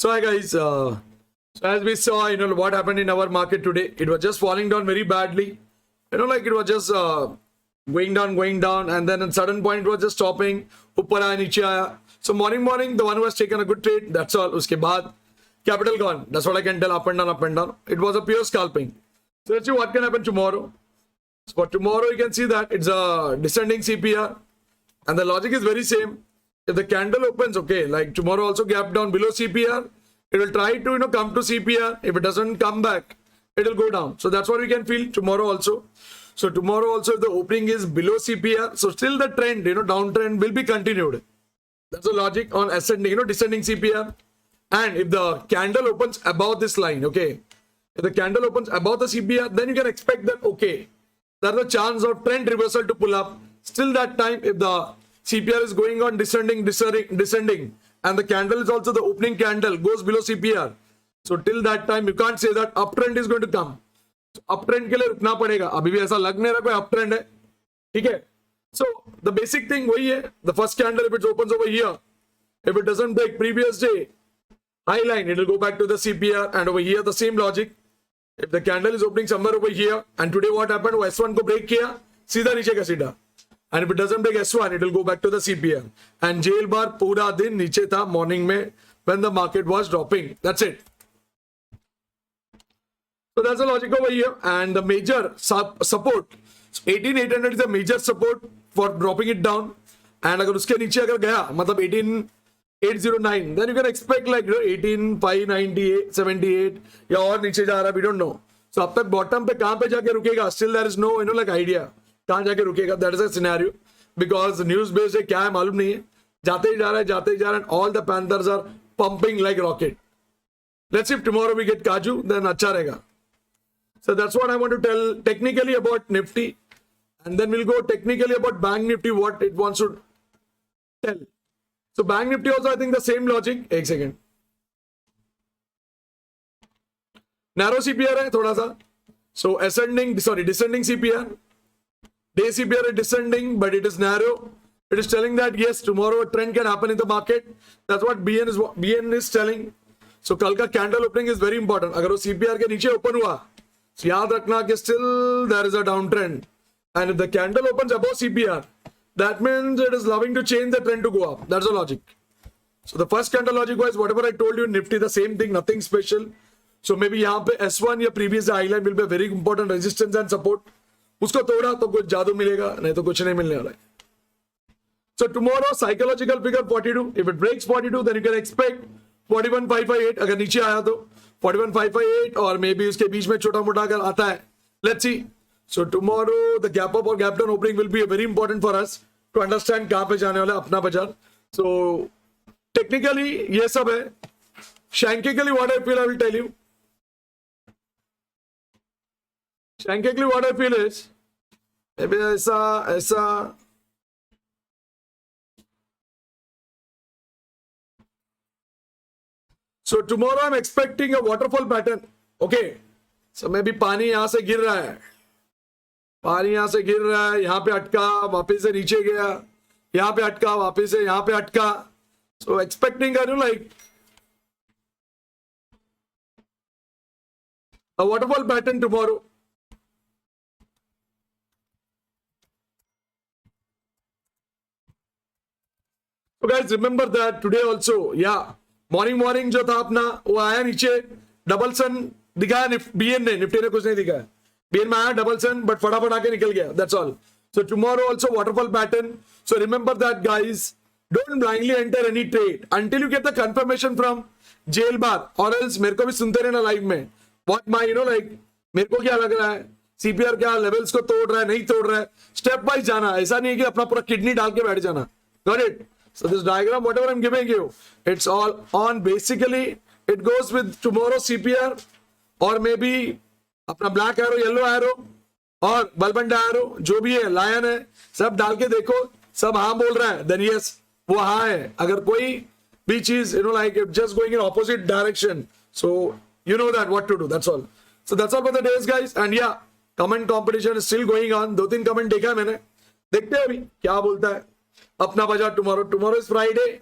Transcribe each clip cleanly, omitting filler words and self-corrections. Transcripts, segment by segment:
So hi guys, so as we saw, what happened in our market today. It was just falling down very badly. Like it was just going down, and then at certain point it was just stopping. Upar aaya, niche aaya. So morning, the one who has taken a good trade. That's all. Uske baad, capital gone. That's what I can tell. Up and down. It was a pure scalping. So let's see what can happen tomorrow. So for tomorrow, you can see that it's a descending CPR, and the logic is very same. If the candle opens, okay, like tomorrow also gap down below CPR, it will try to come to CPR. If it doesn't come back, it will go down. So that's what we can feel tomorrow also. So tomorrow also, if the opening is below CPR, so still the trend, downtrend will be continued. That's the logic on ascending, descending CPR. And if the candle opens above this line, okay, if the candle opens above the CPR, then you can expect that, okay, there's a chance of trend reversal to pull up. Still that time, if the CPR is going on descending, and the candle is also the opening candle goes below CPR. So till that time, you can't say that uptrend is going to come. So uptrend के लिए रुकना पड़ेगा. अभी भी ऐसा लग नहीं रहा कोई uptrend है. ठीक है? So the basic thing वही है. The first candle, if it opens over here, if it doesn't break previous day high line, it will go back to the CPR, and over here the same logic. If the candle is opening somewhere over here, and today what happened? वो S1 को break किया, सीधा नीचे का सीधा. And if it doesn't break S1, it will go back to the CPR. And jail bar पूरा दिन नीचे था morning में when the market was dropping. That's it. So that's the logic over here. And the major support, 18,800 is the major support for dropping it down. And अगर उसके नीचे अगर गया, मतलब 18,809, then you can expect like 18,598, 78 या और नीचे जा रहा, we don't know. So अब तक bottom पे कहाँ पे जाके रुकेगा? Still there is no like idea. कहां जाके रुकेगा? That is a scenario because news based है, क्या है मालूम नहीं है. जाते ही जा रहा है. All the panthers are pumping like rocket. Let's see if tomorrow we get काजू, देन अच्छा रहेगा. So that's what I want to tell technically about Nifty, and then will go technically about bank Nifty what it wants to tell. So bank Nifty also I think the same logic. एक second, narrow CPR है थोड़ा सा. So descending CPR. Day CPR is descending, but it is narrow. It is telling that yes, tomorrow a trend can happen in the market. That's what BN is telling. So कल का candle opening is very important. अगर वो CPR के नीचे open हुआ, so याद रखना कि still there is a downtrend. And if the candle opens above CPR, that means it is loving to change the trend to go up. That's the logic. So the first candle logic was whatever I told you in Nifty, the same thing, nothing special. So maybe यहाँ पे S1 या previous high line will be a very important resistance and support. उसको तोड़ा तो कुछ जादू मिलेगा, नहीं तो कुछ नहीं मिलने वाला है. So tomorrow psychological figure 42. If it breaks 42, then you can expect 41,558. अगर नीचे आया तो 41,558 और मे बी उसके बीच में छोटा मोटा अगर आता है, let's see. So tomorrow the gap up और gap down opening will be very important for us to understand कहाँ पे जाने वाला है अपना बाजार. So technically ये सब है. Shankically what I feel, I will tell you. Shankically what I feel is maybe ऐसा so tomorrow I'm expecting a waterfall pattern. Okay, so maybe पानी यहां से गिर रहा है, यहां पे अटका, वापस से नीचे गया, यहां पे अटका, वापस से यहां पे अटका. So expecting like a waterfall pattern tomorrow. So guys, remember that today also, yeah, morning जो था अपना वो आया नीचे, डबल सन दिखाया बीएन ने, निफ्टी ने कुछ नहीं दिखाया. बीएन में आया डबल सन, बट फटाफट आके निकल गया. That's all. So tomorrow also waterfall pattern. So remember that guys, don't blindly enter any trade until you get the confirmation from jail bar, or else मेरे को भी सुनते रहना लाइव में. What my like मेरे को क्या लग रहा है, सीपीआर क्या लेवल्स को तोड़ रहा है, नहीं तोड़ रहा है. स्टेप वाइज जाना, ऐसा नहीं है कि अपना पूरा किडनी डाल के बैठ जाना. Got it? So this diagram, whatever I'm giving you, it's all on basically, it goes with tomorrow CPR or maybe अपना black arrow, yellow arrow और बलबंडा arrow, जो भी है, lion है, सब डाल के देखो, सब हाँ बोल रहा है, then yes, वो हाँ है. अगर कोई भी चीज, like if just going in opposite direction, so you know that what to do. That's all. So that's all for the days, guys. And yeah, comment competition is still going on. 2-3 comment देखा है मैंने, देखते हैं अभी क्या बोलता है अपना बाजार. Tomorrow is Friday,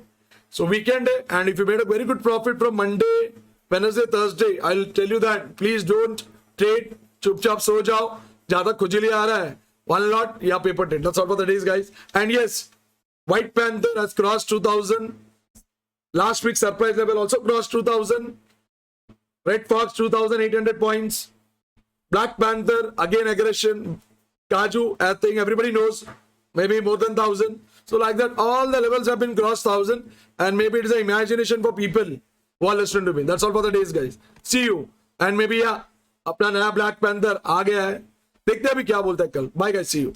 So weekend day, and if you made a very good profit from Monday, Wednesday, Thursday, I'll tell you that please don't trade. Chupchap so jao. Jada khujili aa raha hai. One lot, yeah, paper trade. That's all for the days, guys. And yes, White Panther has crossed 2000. Last week surprise level also crossed 2000. Red Fox 2800 points. Black Panther again aggression. Kaju, I think everybody knows, maybe more than 1000. So like that, all the levels have been crossed 1000, and maybe it is an imagination for people who are listening to me. That's all for the days, guys. See you. And maybe yeah, अपना नया Black Panther आ गया है. देखते हैं अभी क्या बोलता है कल. Bye guys, see you.